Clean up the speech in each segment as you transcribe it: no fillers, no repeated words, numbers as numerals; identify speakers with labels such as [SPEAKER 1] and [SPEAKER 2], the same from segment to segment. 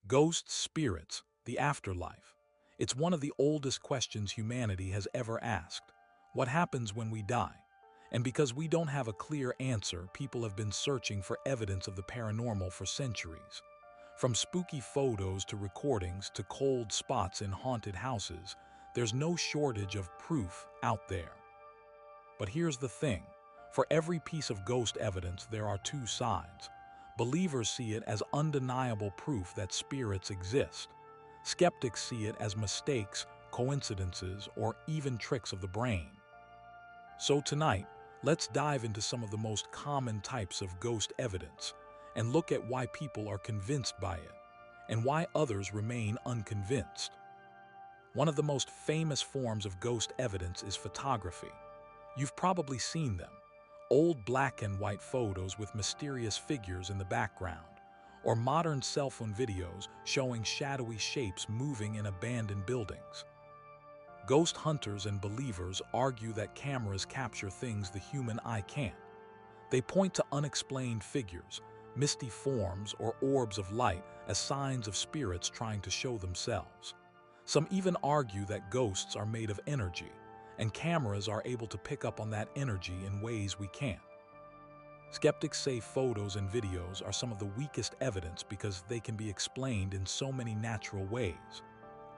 [SPEAKER 1] Ghosts, spirits, the afterlife. It's one of the oldest questions humanity has ever asked. What happens when we die? And because we don't have a clear answer, people have been searching for evidence of the paranormal for centuries. From spooky photos to recordings to cold spots in haunted houses, there's no shortage of proof out there. But here's the thing. For every piece of ghost evidence, there are two sides. Believers see it as undeniable proof that spirits exist. Skeptics see it as mistakes, coincidences, or even tricks of the brain. So tonight, let's dive into some of the most common types of ghost evidence and look at why people are convinced by it and why others remain unconvinced. One of the most famous forms of ghost evidence is photography. You've probably seen them. Old black and white photos with mysterious figures in the background, or modern cell phone videos showing shadowy shapes moving in abandoned buildings. Ghost hunters and believers argue that cameras capture things the human eye can't. They point to unexplained figures, misty forms, or orbs of light as signs of spirits trying to show themselves. Some even argue that ghosts are made of energy, and cameras are able to pick up on that energy in ways we can't. Skeptics say photos and videos are some of the weakest evidence because they can be explained in so many natural ways.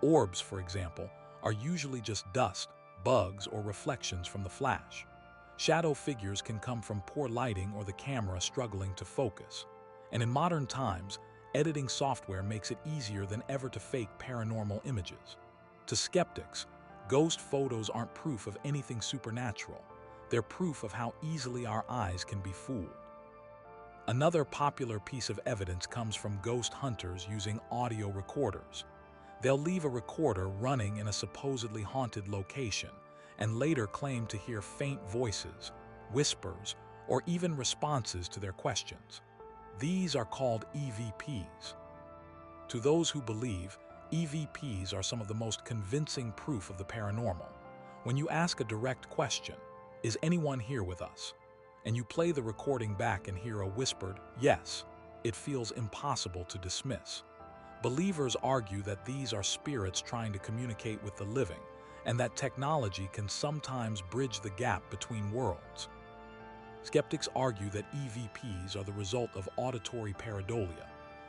[SPEAKER 1] Orbs, for example, are usually just dust, bugs, or reflections from the flash. Shadow figures can come from poor lighting or the camera struggling to focus. And in modern times, editing software makes it easier than ever to fake paranormal images. To skeptics, ghost photos aren't proof of anything supernatural. They're proof of how easily our eyes can be fooled. Another popular piece of evidence comes from ghost hunters using audio recorders. They'll leave a recorder running in a supposedly haunted location and later claim to hear faint voices, whispers, or even responses to their questions. These are called EVPs. To those who believe, EVPs are some of the most convincing proof of the paranormal. When you ask a direct question, "Is anyone here with us?" and you play the recording back and hear a whispered "yes," it feels impossible to dismiss. Believers argue that these are spirits trying to communicate with the living, and that technology can sometimes bridge the gap between worlds. Skeptics argue that EVPs are the result of auditory pareidolia.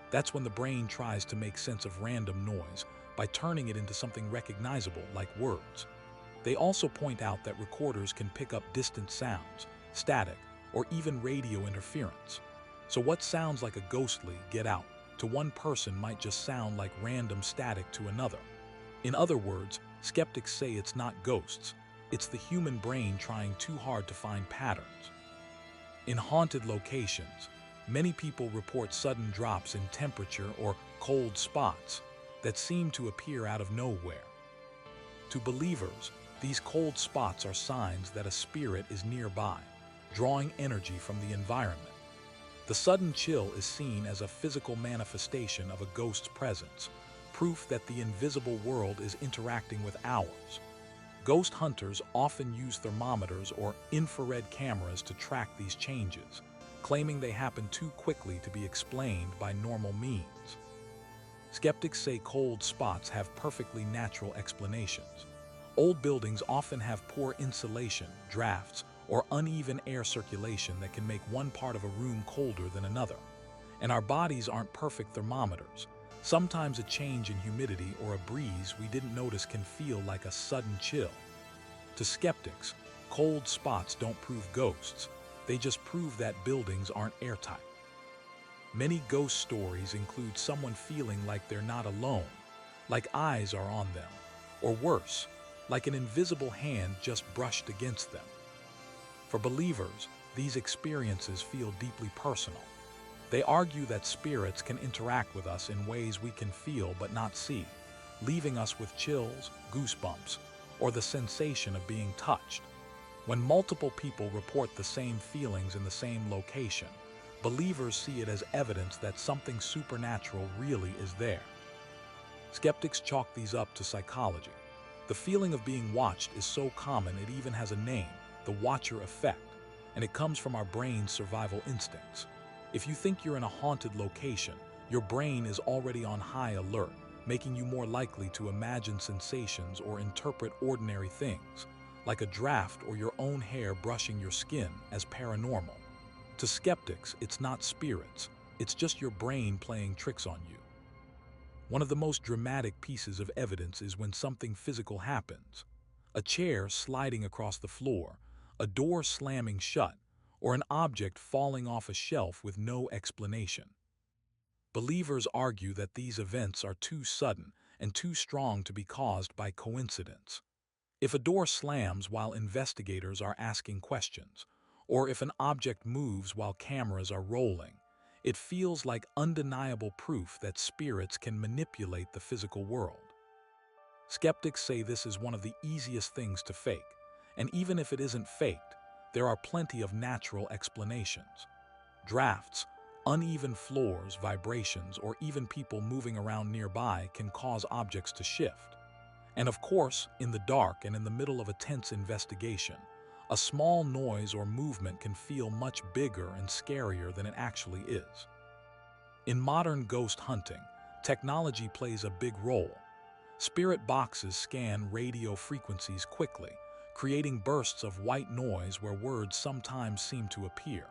[SPEAKER 1] That's when the brain tries to make sense of random noise by turning it into something recognizable like words. They also point out that recorders can pick up distant sounds, static, or even radio interference. So what sounds like a ghostly "get out" to one person might just sound like random static to another. In other words, skeptics say it's not ghosts, it's the human brain trying too hard to find patterns. In haunted locations, many people report sudden drops in temperature or cold spots that seem to appear out of nowhere. To believers, these cold spots are signs that a spirit is nearby, drawing energy from the environment. The sudden chill is seen as a physical manifestation of a ghost's presence, proof that the invisible world is interacting with ours. Ghost hunters often use thermometers or infrared cameras to track these changes, claiming they happen too quickly to be explained by normal means. Skeptics say cold spots have perfectly natural explanations. Old buildings often have poor insulation, drafts, or uneven air circulation that can make one part of a room colder than another. And our bodies aren't perfect thermometers. Sometimes a change in humidity or a breeze we didn't notice can feel like a sudden chill. To skeptics, cold spots don't prove ghosts. They just prove that buildings aren't airtight. Many ghost stories include someone feeling like they're not alone, like eyes are on them, or worse, like an invisible hand just brushed against them. For believers, these experiences feel deeply personal. They argue that spirits can interact with us in ways we can feel but not see, leaving us with chills, goosebumps, or the sensation of being touched. When multiple people report the same feelings in the same location, believers see it as evidence that something supernatural really is there. Skeptics chalk these up to psychology. The feeling of being watched is so common it even has a name, the watcher effect, and it comes from our brain's survival instincts. If you think you're in a haunted location, your brain is already on high alert, making you more likely to imagine sensations or interpret ordinary things, like a draft or your own hair brushing your skin, as paranormal. To skeptics, it's not spirits, it's just your brain playing tricks on you. One of the most dramatic pieces of evidence is when something physical happens. A chair sliding across the floor, a door slamming shut, or an object falling off a shelf with no explanation. Believers argue that these events are too sudden and too strong to be caused by coincidence. If a door slams while investigators are asking questions, or if an object moves while cameras are rolling, it feels like undeniable proof that spirits can manipulate the physical world. Skeptics say this is one of the easiest things to fake, and even if it isn't faked, there are plenty of natural explanations. Drafts, uneven floors, vibrations, or even people moving around nearby can cause objects to shift. And of course, in the dark and in the middle of a tense investigation, a small noise or movement can feel much bigger and scarier than it actually is. In modern ghost hunting, technology plays a big role. Spirit boxes scan radio frequencies quickly, creating bursts of white noise where words sometimes seem to appear.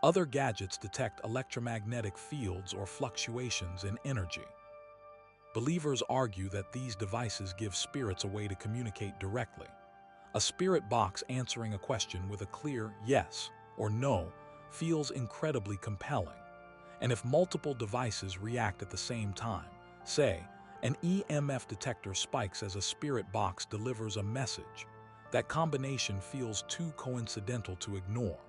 [SPEAKER 1] Other gadgets detect electromagnetic fields or fluctuations in energy. Believers argue that these devices give spirits a way to communicate directly. A spirit box answering a question with a clear yes or no feels incredibly compelling. And if multiple devices react at the same time, say, an EMF detector spikes as a spirit box delivers a message, that combination feels too coincidental to ignore.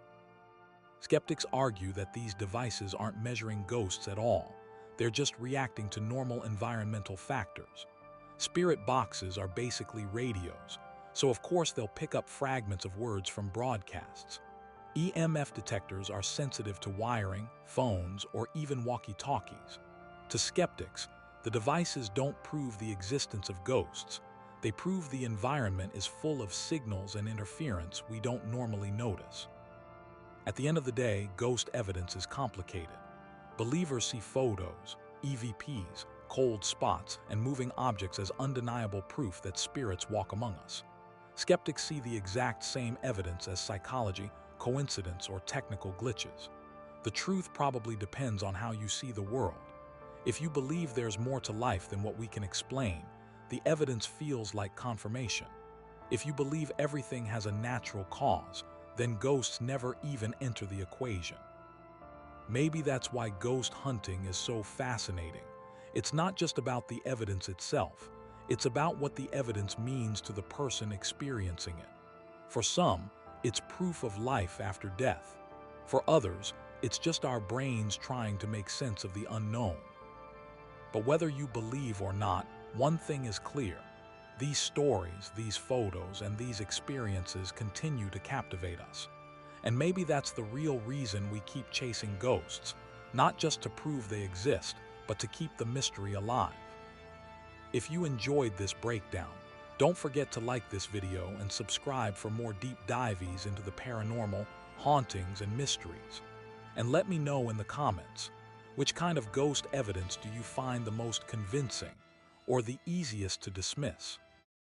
[SPEAKER 1] Skeptics argue that these devices aren't measuring ghosts at all. They're just reacting to normal environmental factors. Spirit boxes are basically radios, so of course they'll pick up fragments of words from broadcasts. EMF detectors are sensitive to wiring, phones, or even walkie-talkies. To skeptics, the devices don't prove the existence of ghosts. They prove the environment is full of signals and interference we don't normally notice. At the end of the day, ghost evidence is complicated. Believers see photos, EVPs, cold spots, and moving objects as undeniable proof that spirits walk among us. Skeptics see the exact same evidence as psychology, coincidence, or technical glitches. The truth probably depends on how you see the world. If you believe there's more to life than what we can explain, the evidence feels like confirmation. If you believe everything has a natural cause, then ghosts never even enter the equation. Maybe that's why ghost hunting is so fascinating. It's not just about the evidence itself, it's about what the evidence means to the person experiencing it. For some, it's proof of life after death. For others, it's just our brains trying to make sense of the unknown. But whether you believe or not, one thing is clear. These stories, these photos, and these experiences continue to captivate us. And maybe that's the real reason we keep chasing ghosts, not just to prove they exist, but to keep the mystery alive. If you enjoyed this breakdown, don't forget to like this video and subscribe for more deep dives into the paranormal, hauntings, and mysteries. And let me know in the comments, which kind of ghost evidence do you find the most convincing or the easiest to dismiss?